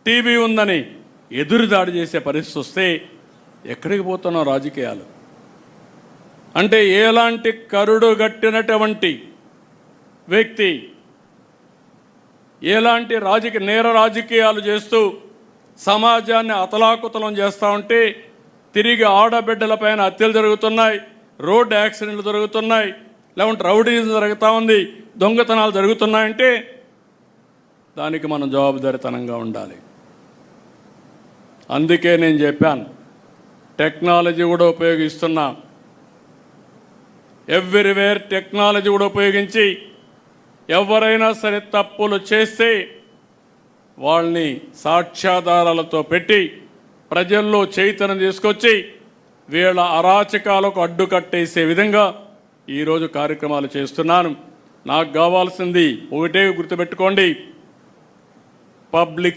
TV ఉందని ఎదురుదాడి చేసే పరిస్థితి వస్తే ఎక్కడికి పోతున్నాం రాజకీయాలు అంటే ఎలాంటి కరుడు గట్టినటువంటి వ్యక్తి ఎలాంటి నేర రాజకీయాలు చేస్తూ సమాజాన్ని అతలాకుతలం చేస్తూ ఉంటే తిరిగి ఆడబిడ్డలపైన హత్యలు జరుగుతున్నాయి, రోడ్ యాక్సిడెంట్లు జరుగుతున్నాయి, లేకుంటే రౌడీజం జరుగుతూ ఉంది, దొంగతనాలు జరుగుతున్నాయంటే దానికి మనం జవాబుదారీతనంగా ఉండాలి. అందుకే నేను చెప్పాను, టెక్నాలజీ కూడా ఉపయోగిస్తున్నాం. ఎవ్రీవేర్ టెక్నాలజీ కూడా ఉపయోగించి ఎవరైనా సరే తప్పులు చేస్తే వాళ్ళని సాక్ష్యాధారాలతో పెట్టి ప్రజల్లో చైతన్యం తీసుకొచ్చి వీళ్ళ అరాచకాలకు అడ్డుకట్టేసే విధంగా ఈరోజు కార్యక్రమాలు చేస్తున్నాను. నాకు కావాల్సింది ఒకటే గుర్తుపెట్టుకోండి, పబ్లిక్